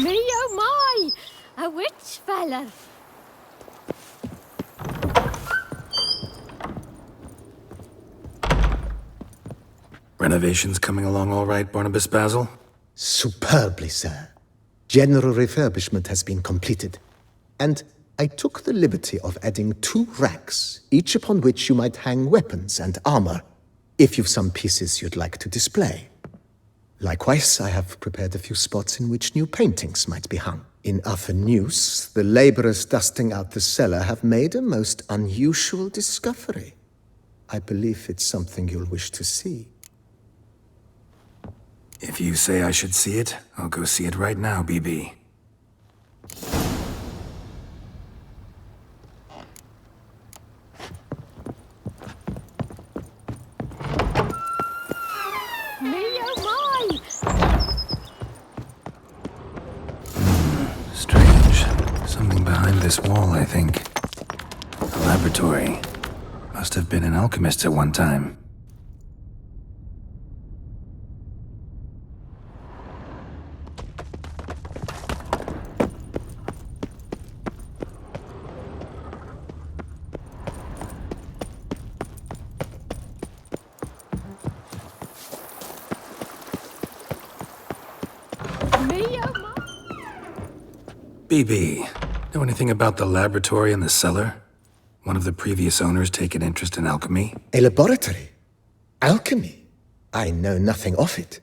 Me oh my! A witch fella. Renovations coming along all right, Barnabas Basil? Superbly, sir. General refurbishment has been completed. And I took the liberty of adding 2 racks, each upon which you might hang weapons and armor, if you've some pieces you'd like to display. Likewise, I have prepared a few spots in which new paintings might be hung. In other news, the laborers dusting out the cellar have made a most unusual discovery. I believe it's something you'll wish to see. If you say I should see it, I'll go see it right now, BB. Me oh my! Strange. Something behind this wall, I think. A laboratory. Must have been an alchemist at one time. Me oh my! BB, know anything about the laboratory in the cellar? One of the previous owners take an interest in alchemy? A laboratory? Alchemy? I know nothing of it.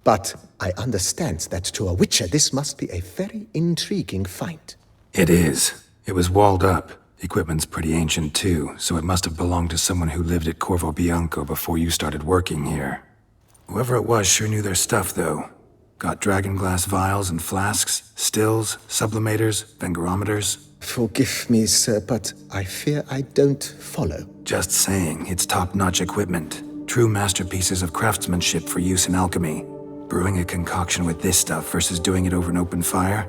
But I understand that to a witcher this must be a very intriguing find. It is. It was walled up. The equipment's pretty ancient too, so it must have belonged to someone who lived at Corvo Bianco before you started working here. Whoever it was sure knew their stuff, though. Got dragonglass vials and flasks, stills, sublimators, vengerometers. Forgive me, sir, but I fear I don't follow. Just saying, it's top-notch equipment. True masterpieces of craftsmanship for use in alchemy. Brewing a concoction with this stuff versus doing it over an open fire?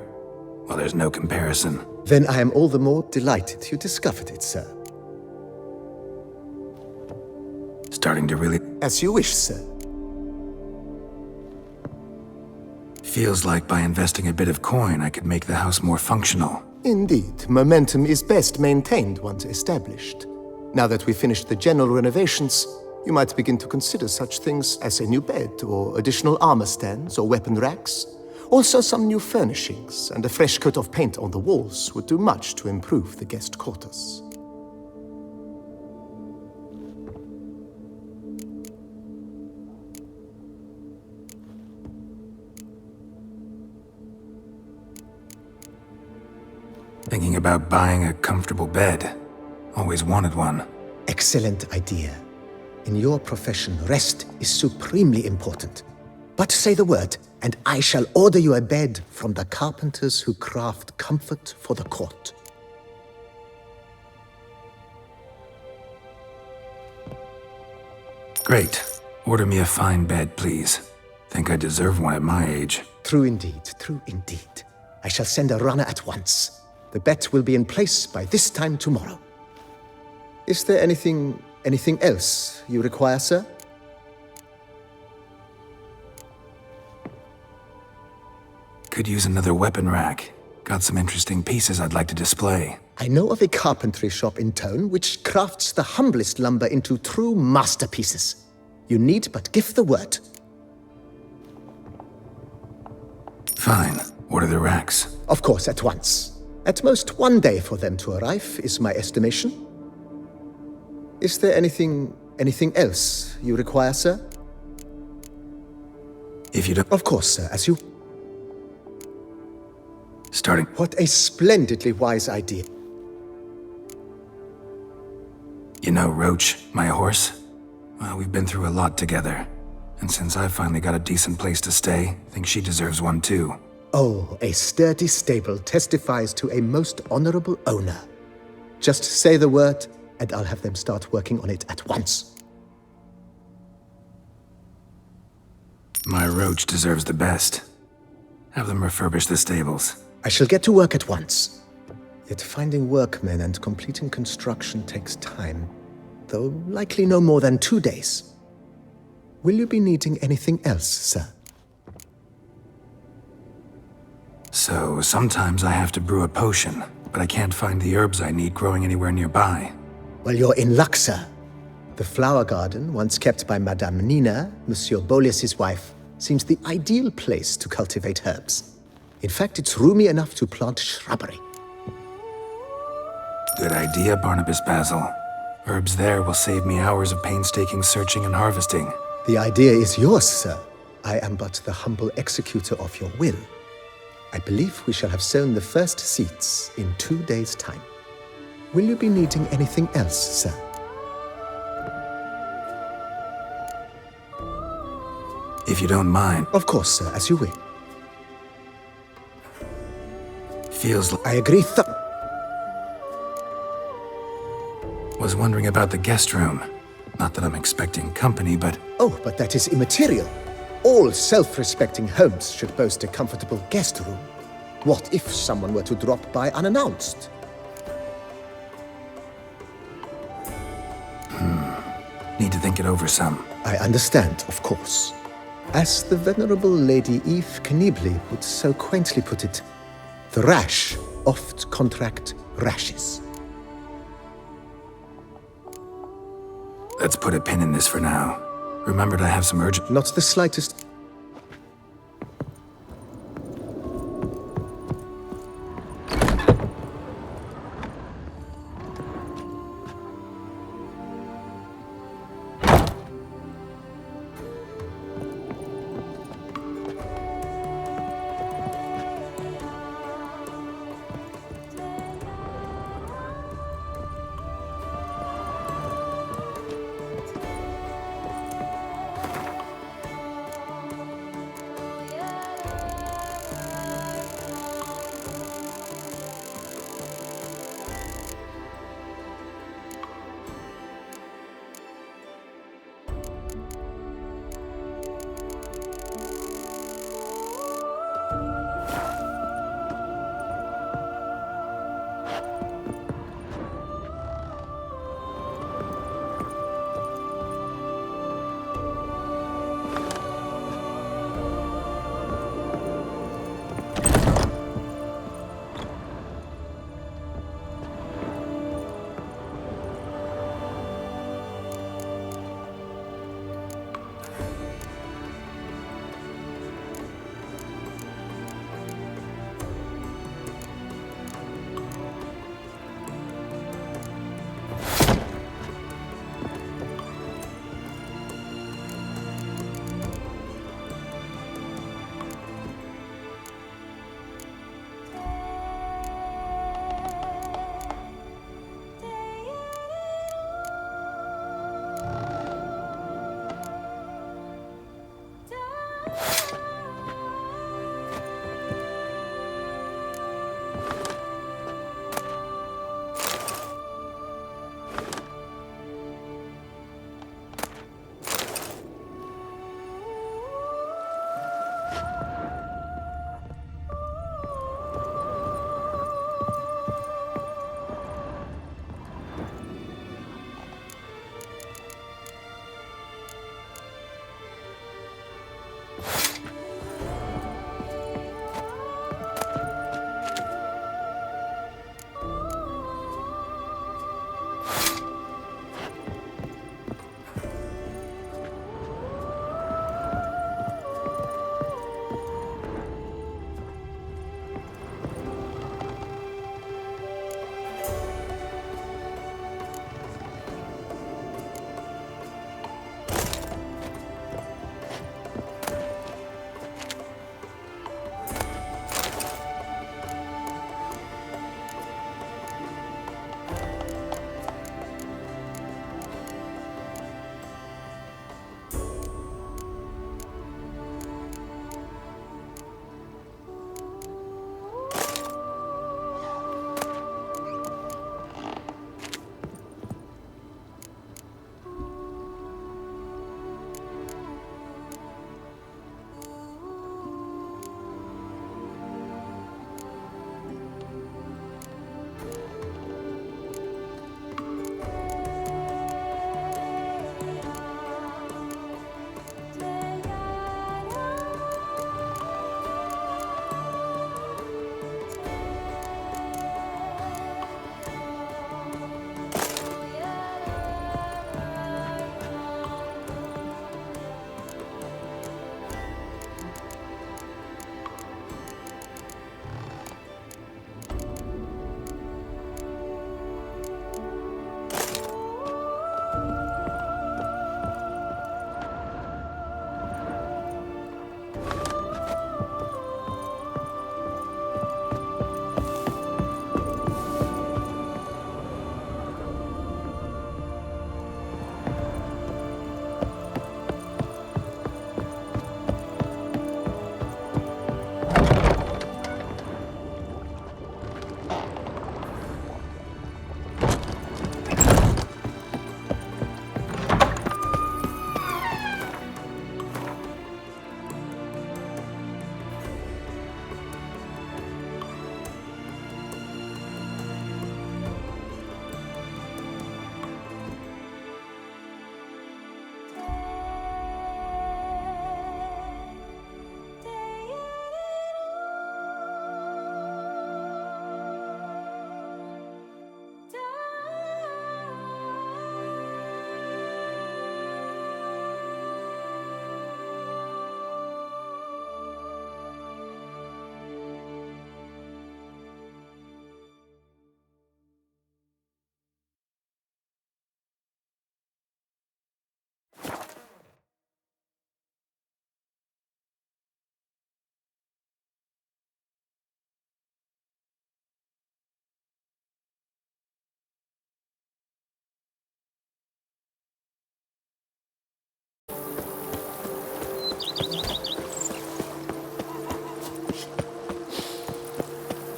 Well, there's no comparison. Then I am all the more delighted you discovered it, sir. Starting to really... As you wish, sir. Feels like by investing a bit of coin, I could make the house more functional. Indeed, momentum is best maintained once established. Now that we've finished the general renovations, you might begin to consider such things as a new bed, or additional armor stands, or weapon racks. Also, some new furnishings and a fresh coat of paint on the walls would do much to improve the guest quarters. Thinking about buying a comfortable bed. Always wanted one. Excellent idea. In your profession, rest is supremely important. But say the word, and I shall order you a bed from the carpenters who craft comfort for the court. Great. Order me a fine bed, please. Think I deserve one at my age. True indeed, true indeed. I shall send a runner at once. The bet will be in place by this time tomorrow. Is there anything else you require, sir? Could use another weapon rack. Got some interesting pieces I'd like to display. I know of a carpentry shop in town which crafts the humblest lumber into true masterpieces. You need but give the word. Fine. Order the racks. Of course, at once. At most 1 day for them to arrive, is my estimation. Is there anything else you require, sir? If you don't... Of course, sir, as you... Starting... What a splendidly wise idea. You know Roach, my horse? Well, we've been through a lot together. And since I've finally got a decent place to stay, I think she deserves one too. Oh, a sturdy stable testifies to a most honorable owner. Just say the word, and I'll have them start working on it at once. My Roach deserves the best. Have them refurbish the stables. I shall get to work at once. Yet finding workmen and completing construction takes time, though likely no more than 2 days. Will you be needing anything else, sir? So sometimes I have to brew a potion, but I can't find the herbs I need growing anywhere nearby. Well, you're in luck, sir. The flower garden, once kept by Madame Nina, Monsieur Bolis's wife, seems the ideal place to cultivate herbs. In fact, it's roomy enough to plant shrubbery. Good idea, Barnabas Basil. Herbs there will save me hours of painstaking searching and harvesting. The idea is yours, sir. I am but the humble executor of your will. I believe we shall have sown the first seeds in 2 days' time. Will you be needing anything else, sir? If you don't mind. Of course, sir, as you will. Feels like I agree was wondering about the guest room. Not that I'm expecting company, but Oh, but that is immaterial. All self-respecting homes should boast a comfortable guest room. What if someone were to drop by unannounced? need to think it over some. I understand, of course. As the venerable Lady Eve Knibley would so quaintly put it, the rash oft contract rashes. Let's put a pin in this for now. Remembered I have some urgent... Not the slightest.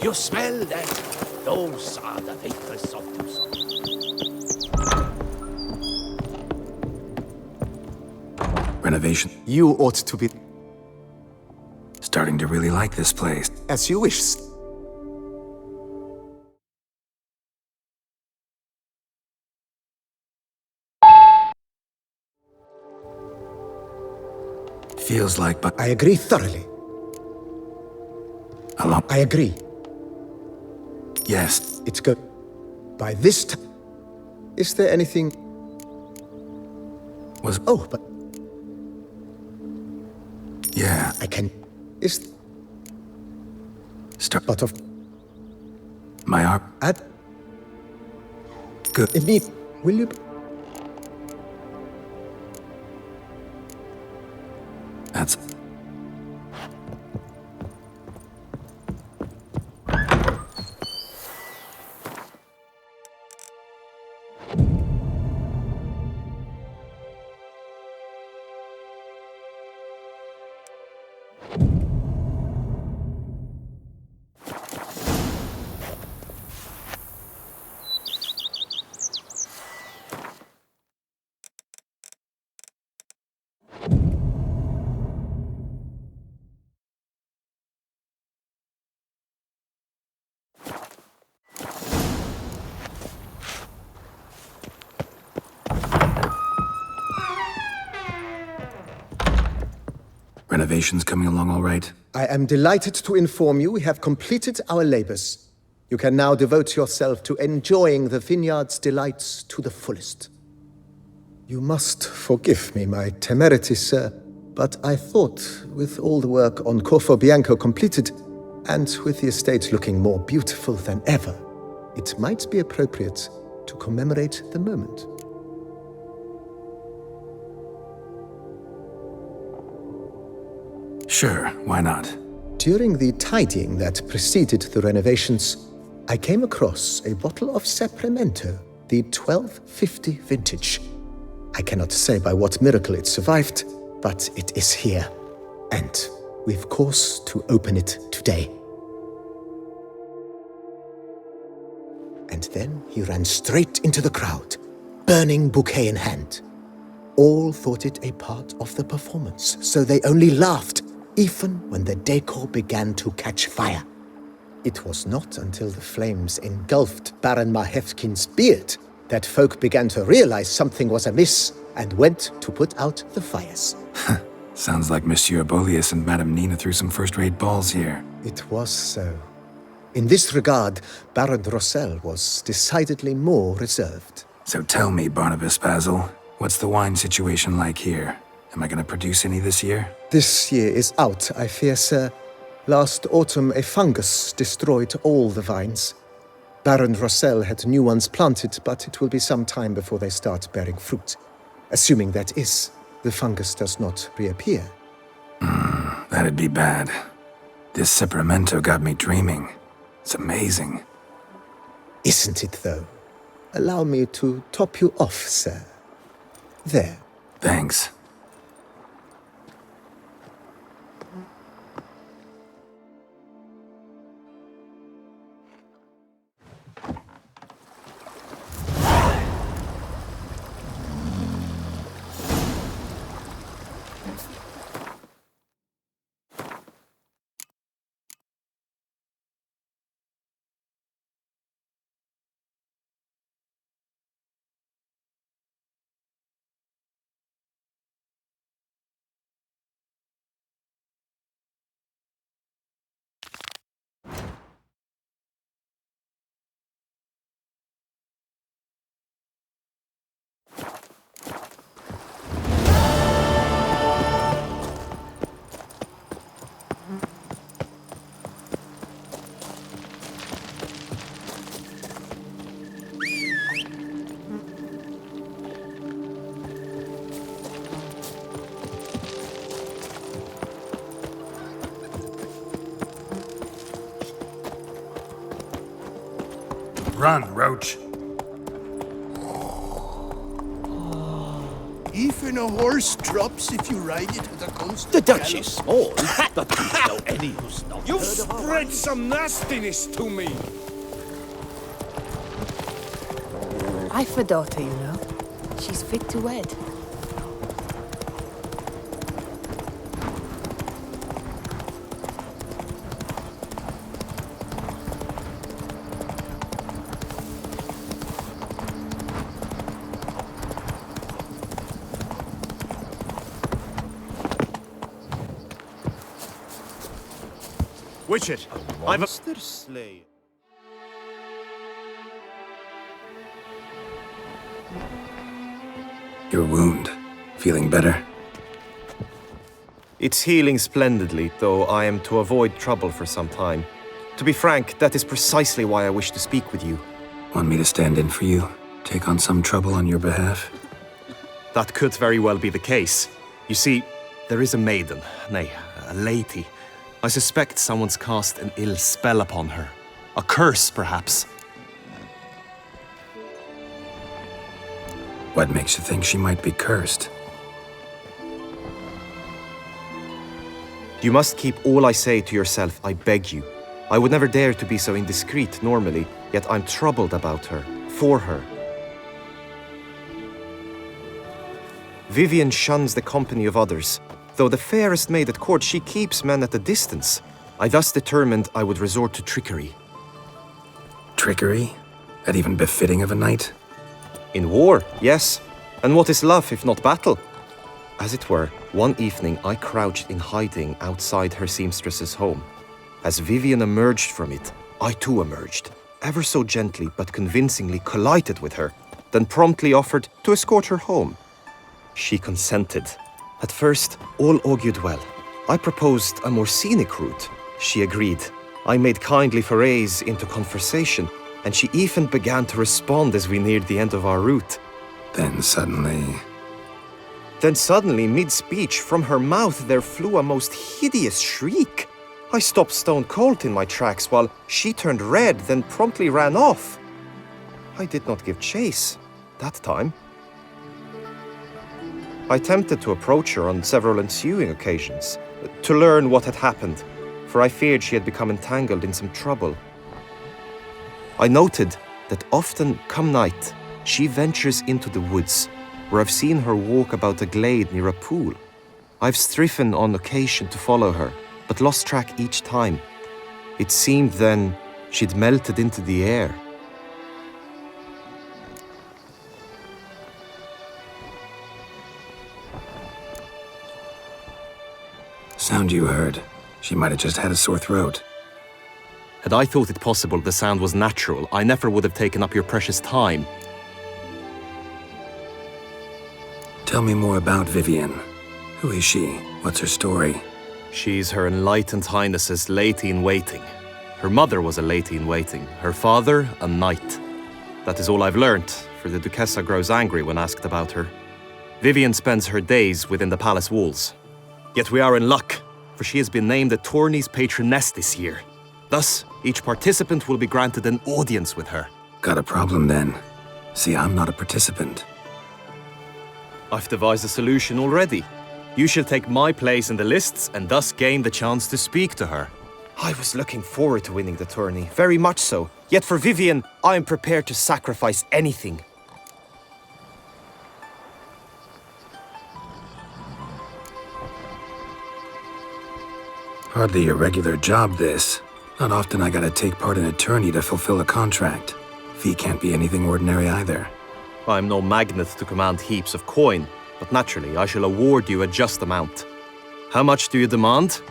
You smell that? Those are the vapors of Tucson. Renovation. You ought to be... Starting to really like this place. As you wish. Feels like, but I agree thoroughly. alone. I agree. Yes. It's good. By this time... Is there anything... Was. Oh, but Yeah. I can... Is... Start. But of... My arm. Add... Good. Immediate... Will you... That's. Renovations coming along all right? I am delighted to inform you we have completed our labors. You can now devote yourself to enjoying the vineyard's delights to the fullest. You must forgive me my temerity, sir, but I thought, with all the work on Corvo Bianco completed, and with the estate looking more beautiful than ever, it might be appropriate to commemorate the moment. Sure, why not? During the tidying that preceded the renovations, I came across a bottle of Sapramento, the 1250 vintage. I cannot say by what miracle it survived, but it is here, and we've cause to open it today. And then he ran straight into the crowd, burning bouquet in hand. All thought it a part of the performance, so they only laughed, even when the decor began to catch fire. It was not until the flames engulfed Baron Mahevkin's beard that folk began to realize something was amiss and went to put out the fires. Sounds like Monsieur Bolius and Madame Nina threw some first-rate balls here. It was so. In this regard, Baron Rossel was decidedly more reserved. So tell me, Barnabas Basil, what's the wine situation like here? Am I gonna produce any this year? This year is out, I fear, sir. Last autumn, a fungus destroyed all the vines. Baron Rossel had new ones planted, but it will be some time before they start bearing fruit. Assuming that is, the fungus does not reappear. That'd be bad. This Sapramento got me dreaming. It's amazing. Isn't it, though? Allow me to top you off, sir. There. Thanks. Run, Roach. Even a horse drops if you ride it with a constant The Dutch gallop. is small, but do you know any who's not You've heard of our spread some nastiness to me. I've a daughter, you know. She's fit to wed. Witcher, monster slayer? Your wound. Feeling better? It's healing splendidly, though I am to avoid trouble for some time. To be frank, that is precisely why I wish to speak with you. Want me to stand in for you? Take on some trouble on your behalf? That could very well be the case. You see, there is a maiden, nay, a lady. I suspect someone's cast an ill spell upon her. A curse, perhaps. What makes you think she might be cursed? You must keep all I say to yourself, I beg you. I would never dare to be so indiscreet normally, yet I'm troubled about her, for her. Vivian shuns the company of others. Though the fairest maid at court, she keeps men at a distance. I thus determined I would resort to trickery. Trickery? That even befitting of a knight? In war, yes. And what is love if not battle? As it were, one evening I crouched in hiding outside her seamstress's home. As Vivian emerged from it, I too emerged, ever so gently but convincingly collided with her, then promptly offered to escort her home. She consented. At first, all augured well. I proposed a more scenic route. She agreed. I made kindly forays into conversation, and she even began to respond as we neared the end of our route. Then suddenly, mid-speech, from her mouth there flew a most hideous shriek. I stopped stone cold in my tracks while she turned red, then promptly ran off. I did not give chase that time. I attempted to approach her on several ensuing occasions, to learn what had happened, for I feared she had become entangled in some trouble. I noted that often, come night, she ventures into the woods, where I've seen her walk about a glade near a pool. I've striven on occasion to follow her, but lost track each time. It seemed then she'd melted into the air. sound you heard. She might have just had a sore throat. Had I thought it possible the sound was natural, I never would have taken up your precious time. Tell me more about Vivian. Who is she? What's her story? She's Her Enlightened Highness's lady-in-waiting. Her mother was a lady-in-waiting, her father a knight. That is all I've learnt, for the Duchessa grows angry when asked about her. Vivian spends her days within the palace walls. Yet we are in luck, for she has been named the tourney's patroness this year. Thus, each participant will be granted an audience with her. Got a problem then. See, I'm not a participant. I've devised a solution already. You shall take my place in the lists and thus gain the chance to speak to her. I was looking forward to winning the tourney, very much so. Yet for Vivian, I am prepared to sacrifice anything. Hardly a regular job, this. Not often I gotta take part in a tourney to fulfill a contract. Fee can't be anything ordinary either. I'm no magnet to command heaps of coin, but naturally I shall award you a just amount. How much do you demand?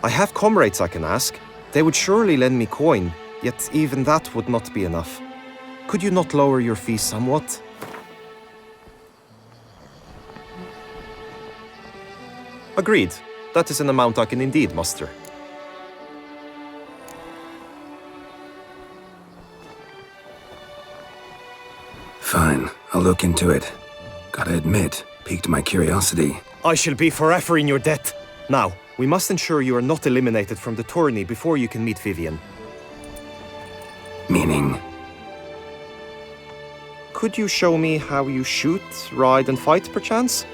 I have comrades I can ask. They would surely lend me coin, yet even that would not be enough. Could you not lower your fee somewhat? Agreed. That is an amount I can indeed muster. Fine, I'll look into it. Gotta admit, piqued my curiosity. I shall be forever in your debt. Now, we must ensure you are not eliminated from the tourney before you can meet Vivian. Meaning? Could you show me how you shoot, ride and fight, perchance?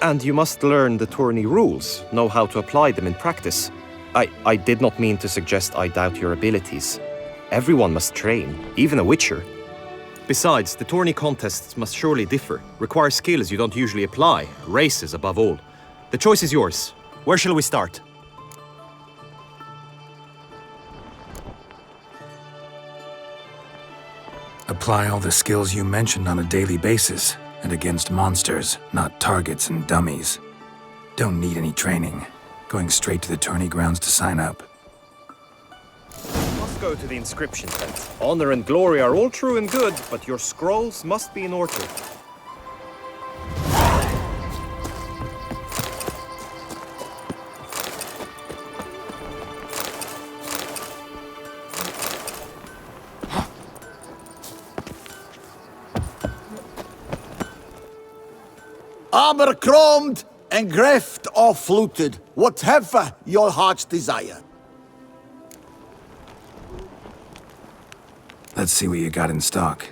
And you must learn the tourney rules, know how to apply them in practice. I did not mean to suggest I doubt your abilities. Everyone must train, even a witcher. Besides, the tourney contests must surely differ, require skills you don't usually apply, races above all. The choice is yours. Where shall we start? Apply all the skills you mentioned on a daily basis, and against monsters, not targets and dummies. Don't need any training. Going straight to the tourney grounds to sign up. Must go to the inscription tent. Honor and glory are all true and good, but your scrolls must be in order. Armor chromed and greft or fluted, whatever your heart's desire. Let's see what you got in stock.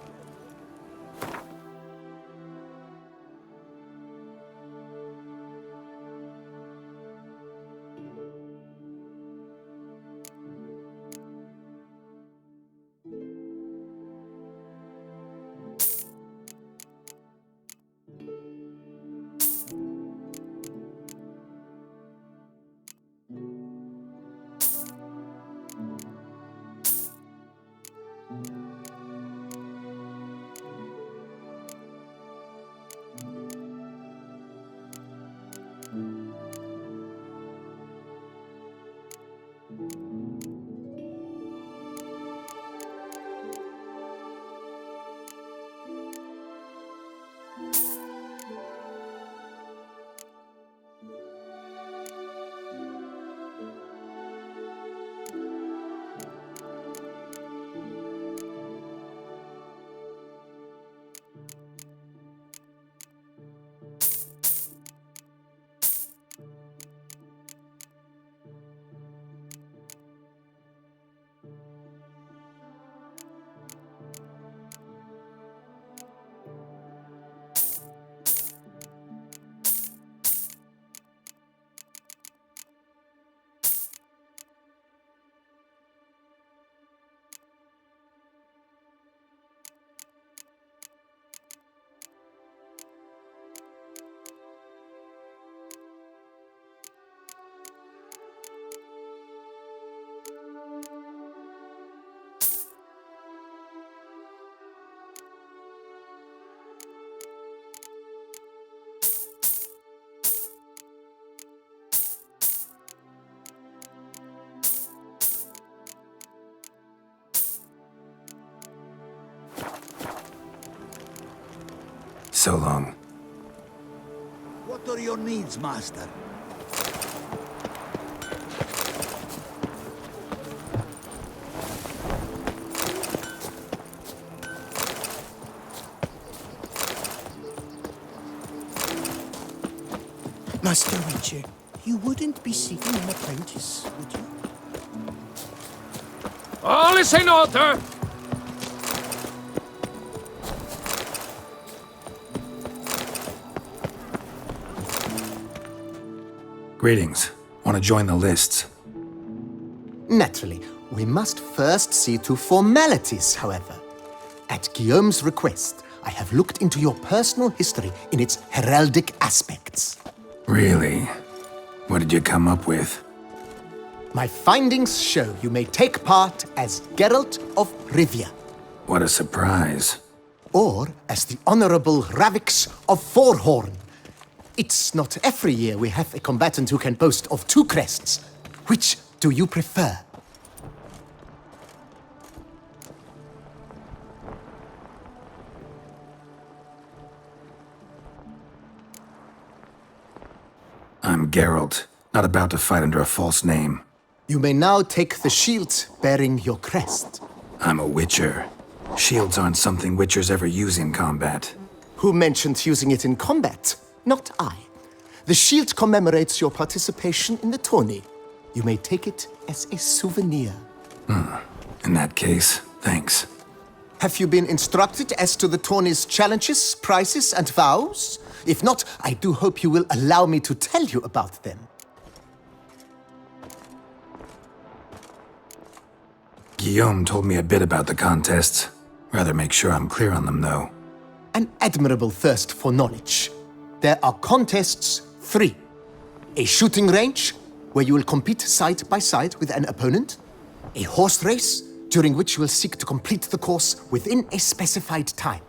So long. What are your needs, master? Master Witcher, you wouldn't be seeking an apprentice, would you? All is in order! Greetings. Want to join the lists? Naturally, we must first see to formalities, however. At Guillaume's request, I have looked into your personal history in its heraldic aspects. Really? What did you come up with? My findings show you may take part as Geralt of Rivia, What a surprise. or as the Honorable Ravix of Forhorn. It's not every year we have a combatant who can boast of 2 crests. Which do you prefer? I'm Geralt, not about to fight under a false name. You may now take the shield bearing your crest. I'm a witcher. Shields aren't something witchers ever use in combat. Who mentioned using it in combat? Not I. The shield commemorates your participation in the tourney. You may take it as a souvenir. In that case, thanks. Have you been instructed as to the tourney's challenges, prizes, and vows? If not, I do hope you will allow me to tell you about them. Guillaume told me a bit about the contests. Rather make sure I'm clear on them, though. An admirable thirst for knowledge. There are contests 3. A shooting range, where you will compete side by side with an opponent. A horse race, during which you will seek to complete the course within a specified time.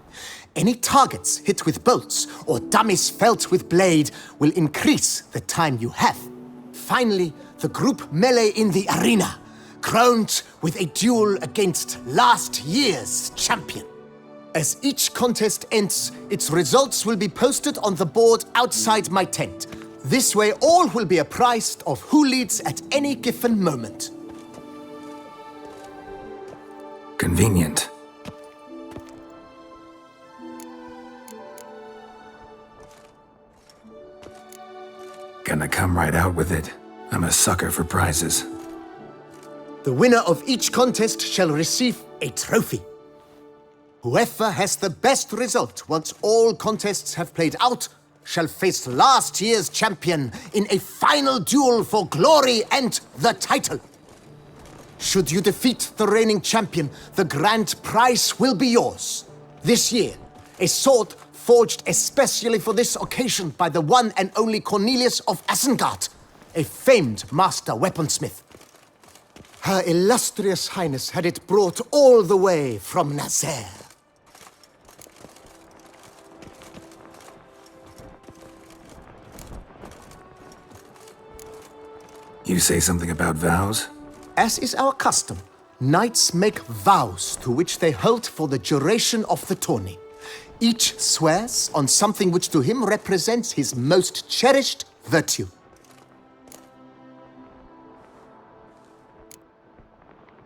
Any targets hit with bolts or dummies felt with blade will increase the time you have. Finally, the group melee in the arena, crowned with a duel against last year's champion. As each contest ends, its results will be posted on the board outside my tent. This way, all will be apprised of who leads at any given moment. Convenient. Gonna come right out with it. I'm a sucker for prizes. The winner of each contest shall receive a trophy. Whoever has the best result once all contests have played out shall face last year's champion in a final duel for glory and the title. Should you defeat the reigning champion, the grand prize will be yours. This year, a sword forged especially for this occasion by the one and only Cornelius of Isengard, a famed master weaponsmith. Her illustrious highness had it brought all the way from Nazaire. You say something about vows? As is our custom, knights make vows to which they hold for the duration of the tourney. Each swears on something which to him represents his most cherished virtue.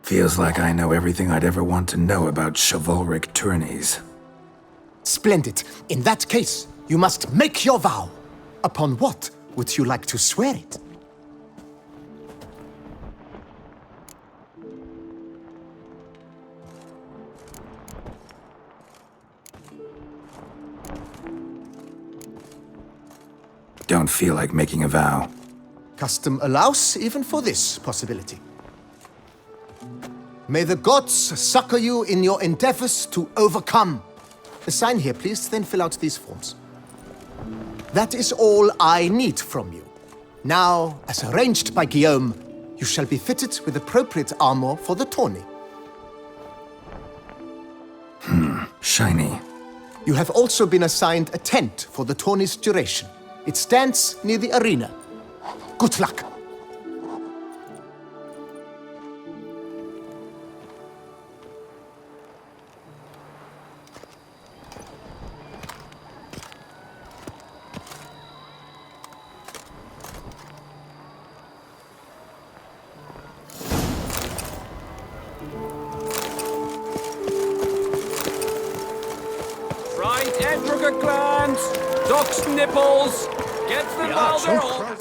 Feels like I know everything I'd ever want to know about chivalric tourneys. Splendid. In that case, you must make your vow. Upon what would you like to swear it? Don't feel like making a vow. Custom allows even for this possibility. May the gods succor you in your endeavors to overcome. Sign here, please, then fill out these forms. That is all I need from you. Now, as arranged by Guillaume, you shall be fitted with appropriate armor for the tourney. Shiny. You have also been assigned a tent for the tourney's duration. It stands near the arena. Good luck. Right, Edrica glands, duck's nipples, gets them while they're all...